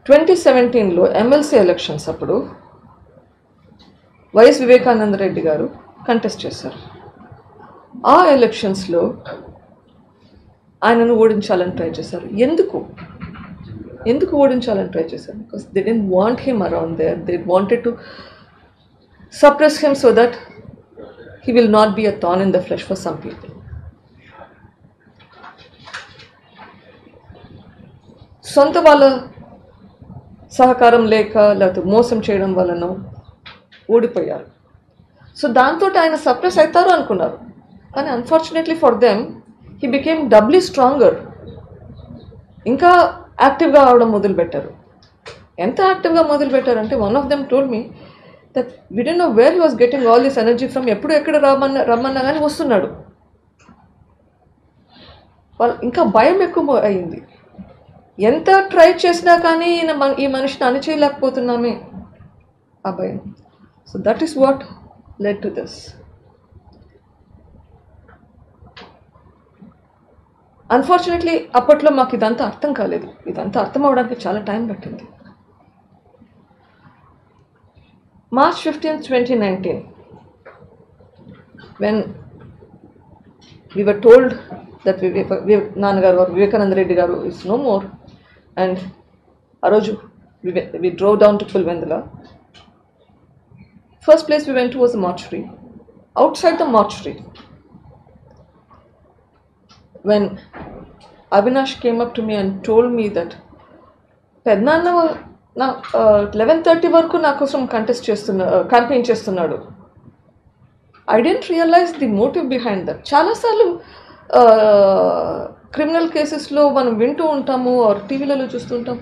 2017లో MLC elections అప్పుడు YS Vivekananda Reddy గారు contest చేశారు. ఆ ఎలక్షన్స్లో ఆయనను ఓడించాలని ట్రై చేశారు. ఎందుకు ఓడించాలని ట్రై చేశారు? Because they didn't want him around there. They wanted to suppress him so that he will not be a thorn in the flesh for some people. సొంత వాళ్ళ సహకారం లేక లేకపోతే మోసం చేయడం వలన ఓడిపోయారు. సో దాంతో ఆయన సప్రెస్ అవుతారు అనుకున్నారు. కానీ unfortunately for them he became doubly stronger. ఇంకా యాక్టివ్గా అవడం మొదలుపెట్టారు. ఎంత యాక్టివ్గా మొదలుపెట్టారంటే one of them told me that we don't know where he was getting all this energy from. ఎప్పుడు ఎక్కడ రమ్మన్నా కానీ వస్తున్నాడు. వాళ్ళు ఇంకా భయం ఎక్కువ అయింది. ఎంత ట్రై చేసినా కానీ ఈ మనిషిని అణిచేయలేకపోతున్నామే, ఆ భయం. So that is what led to this. Unfortunately అప్పట్లో మాకు ఇదంతా అర్థం కాలేదు. ఇదంతా అర్థం అవడానికి చాలా టైం పట్టింది. March 15, 2019, when we were told that Nanagaru or Vivekananda Reddy Garu is no more, and Aroju, we drove down to Pulvendula. First place we went to was the mortuary. Outside the mortuary, when Avinash came up to me and told me that Pednanna నా 11:30 వరకు నా కోసం campaign చేస్తున్నాడు. I didn't realize the motive behind that. చాలాసార్లు criminal కేసెస్లో మనం వింటూ ఉంటాము ఆర్ టీవీలలో చూస్తూ ఉంటాం,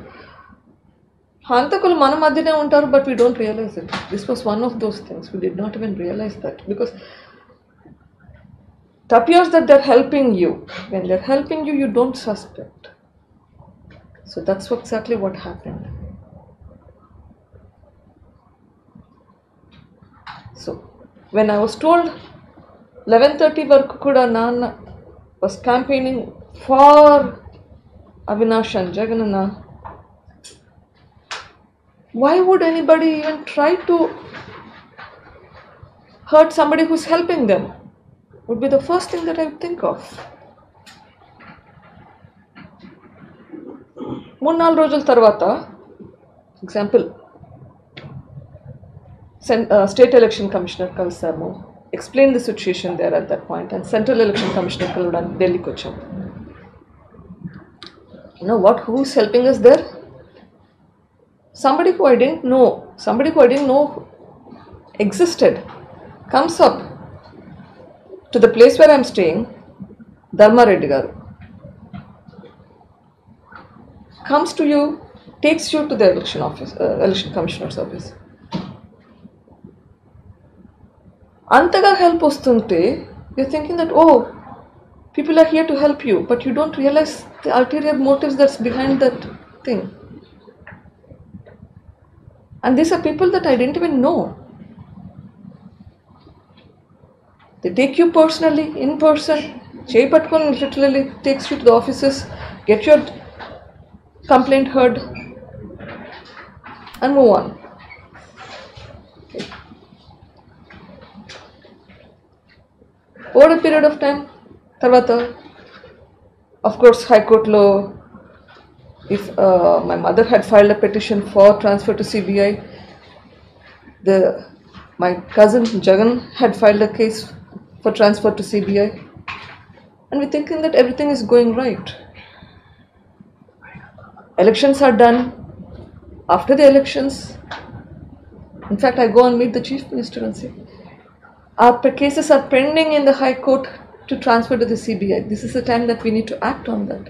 హంతకులు మన మధ్యనే ఉంటారు, but we don't realize it. This was one of those things. We did not even realize that because it appears that they're helping you. When they're helping you, you don't suspect. So that's exactly what happened. So when I was told 11:30 వరకు కూడా నాన్న was campaigning for Avinash and Jagananna, why would anybody even try to hurt somebody who's helping them? Would be the first thing that I would think of. 3-4 రోజుల తర్వాత, example, state election commissioner కలిసాము, explain the situation there at that point, and central election commissioner కలవడానికి ఢిల్లీకి వచ్చాము. You know what? Who's helping us there? Somebody who I didn't know existed comes up to the place where I'm staying. Dharma Reddy Garu comes to you, takes you to the election commissioner's office. Antaga help ostunte, you're thinking that, oh, people are here to help you, but you don't realize the ulterior motives that's behind that thing. And these are people that I didn't even know. They take you personally, in person, Jay Patkon literally takes you to the offices, get your complaint heard, and move on. Okay. Over a period of time, tarvata, of course, High Court lo, if my mother had filed a petition for transfer to CBI, my cousin Jagan had filed a case for transfer to CBI, and we're thinking that everything is going right. Elections are done. After the elections, in fact, I go and meet the Chief Minister and say, our cases are pending in the High Court to transfer to the CBI. This is the time that we need to act on that.